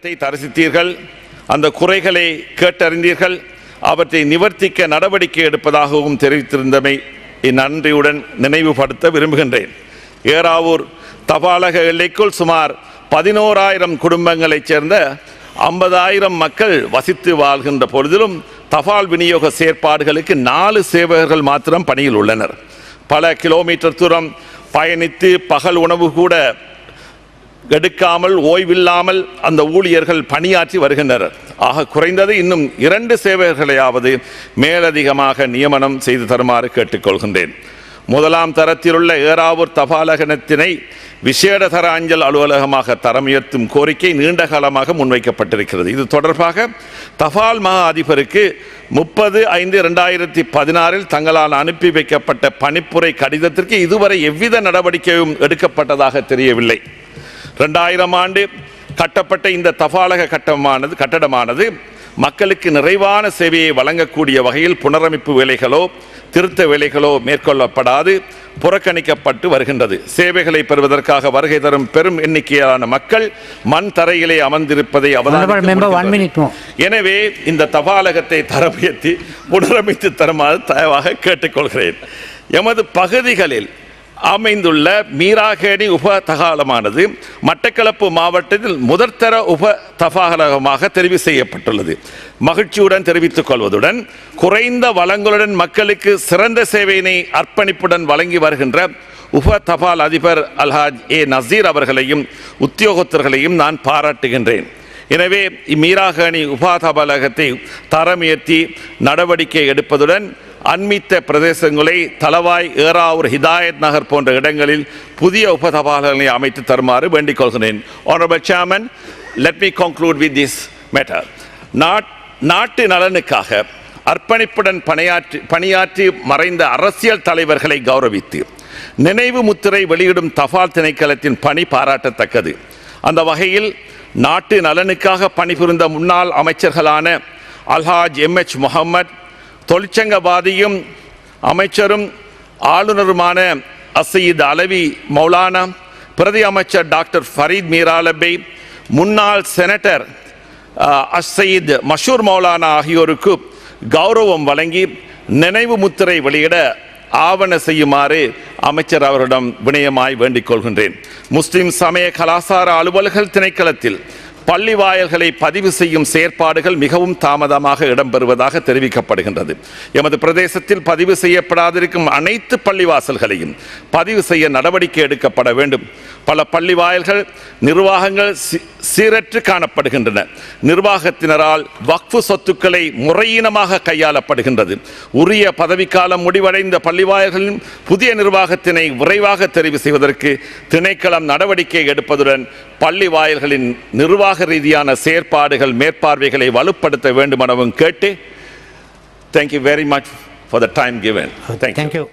இடத்தை தரிசித்தீர்கள், அந்த குறைகளை கேட்டறிந்தீர்கள், அவற்றை நிவர்த்திக்க நடவடிக்கை எடுப்பதாகவும் தெரிவித்திருந்தமை நன்றியுடன் நினைவுபடுத்த விரும்புகின்றேன். ஏறாவூர் தபாலக எல்லைக்குள் சுமார் 11,000 குடும்பங்களைச் சேர்ந்த 50,000 மக்கள் வசித்து வாழ்கின்ற பொழுதிலும் தபால் விநியோக செயற்பாடுகளுக்கு 4 சேவகர்கள் மாத்திரம் பணியில் உள்ளனர். பல கிலோமீட்டர் தூரம் பயணித்து பகல் உணவு கூட எடுக்காமல் ஓய்வில்லாமல் அந்த ஊழியர்கள் பணியாற்றி வருகின்றனர். ஆக குறைந்தது இன்னும் 2 சேவகர்களையாவது மேலதிகமாக நியமனம் செய்து தருமாறு கேட்டுக்கொள்கின்றேன். 1ஆம் தரத்திலுள்ள ஏறாவூர் தபாலகத்தினை விசேட தர அஞ்சல் அலுவலகமாக தரம் உயர்த்தும் கோரிக்கை நீண்ட காலமாக முன்வைக்கப்பட்டிருக்கிறது. இது தொடர்பாக தபால் மா அதிபருக்கு 30/5/2016 தங்களால் அனுப்பி வைக்கப்பட்ட பணிப்புரை கடிதத்திற்கு இதுவரை எவ்வித நடவடிக்கையும் எடுக்கப்பட்டதாக தெரியவில்லை. 2000 ஆண்டு கட்டப்பட்ட இந்த தபாலக கட்டடமானது மக்களுக்கு நிறைவான சேவையை வழங்கக்கூடிய வகையில் புனரமைப்பு வேலைகளோ திருத்த வேலைகளோ மேற்கொள்ளப்படாது புறக்கணிக்கப்பட்டு வருகின்றது. சேவைகளை பெறுவதற்காக வருகை தரும் பெரும் எண்ணிக்கையிலான மக்கள் மண் தரையிலே அமர்ந்திருப்பதை அவதானிக்க. எனவே இந்த தபாலகத்தை தரம் உயர்த்தி புனரமைத்து தருமாறு தயவாக கேட்டுக்கொள்கிறேன். எமது பகுதிகளில் அமைந்துள்ள மீராகேணி உப தபாலமானது மட்டக்களப்பு மாவட்டத்தில் முதற்தர உப தபாலகமாக தெரிவு செய்யப்பட்டுள்ளது. மகிழ்ச்சியுடன் தெரிவித்துக் கொள்வதுடன் குறைந்த வளங்களுடன் மக்களுக்கு சிறந்த சேவையினை அர்ப்பணிப்புடன் வழங்கி வருகின்ற உப தபால் அதிபர் அல்ஹாஜ் ஏ நசீர் அவர்களையும் உத்தியோகத்தர்களையும் நான் பாராட்டுகின்றேன். எனவே மீராகேணி உப தபாலகத்தை தரம் உயர்த்தி நடவடிக்கை எடுப்பதுடன் அண்மித்த பிரதேசங்களை தலவாய், ஏறாவூர், ஹிதாயத் நகர் போன்ற இடங்களில் புதிய உபதபாலகங்களை அமைத்து தருமாறு வேண்டிக் கொள்கிறேன். Honorable Chairman, let me conclude with this matter. நாட்டு நலனுக்காக அர்ப்பணிப்புடன் பணியாற்றி மறைந்த அரசியல் தலைவர்களை கௌரவித்து நினைவு முத்திரை வெளியிடும் தபால் திணைக்களத்தின் பணி பாராட்டத்தக்கது. அந்த வகையில் நாட்டு நலனுக்காக பணிபுரிந்த முன்னாள் அமைச்சர்களான அல்ஹாஜ் எம்எச் முகமது, தொழிற்சங்கவாதியும் அமைச்சரும் ஆளுநருமான அசையீத் அலவி மௌலானா, பிரதி அமைச்சர் டாக்டர் ஃபரீத் மீராலபை, முன்னாள் செனட்டர் அசையீத் மஷூர் மௌலானா ஆகியோருக்கு கௌரவம் வழங்கி நினைவு முத்திரை வெளியிட ஆவண செய்யுமாறு அமைச்சர் அவரிடம் வினயமாய் வேண்டிக் கொள்கின்றேன். முஸ்லிம் சமய கலாசார அலுவல்கள் திணைக்களத்தில் பள்ளி வாயல்களை பதிவு செய்யும் செயற்பாடுகள் மிகவும் தாமதமாக இடம்பெறுவதாக தெரிவிக்கப்படுகின்றது. எமது பிரதேசத்தில் பதிவு செய்யப்படாதிருக்கும் அனைத்து பள்ளிவாசல்களையும் பதிவு செய்ய நடவடிக்கை எடுக்கப்பட வேண்டும். பல பள்ளி வாயல்கள் நிர்வாகங்கள் சீரற்று காணப்படுகின்றன. நிர்வாகத்தினரால் வக்ஃபு சொத்துக்களை முறையீனமாக கையாளப்படுகின்றது. உரிய பதவிக்காலம் முடிவடைந்த பள்ளிவாயல்களின் புதிய நிர்வாகத்தினை விரைவாக தெரிவு செய்வதற்கு திணைக்களம் நடவடிக்கை எடுப்பதுடன் பள்ளி வாயில்களின் நிர்வாக ரீதியான செயற்பாடுகள் மேற்பார்வைகளை வலுப்படுத்த வேண்டும் எனவும் கேட்டு, thank you very much for the time given. Thank you.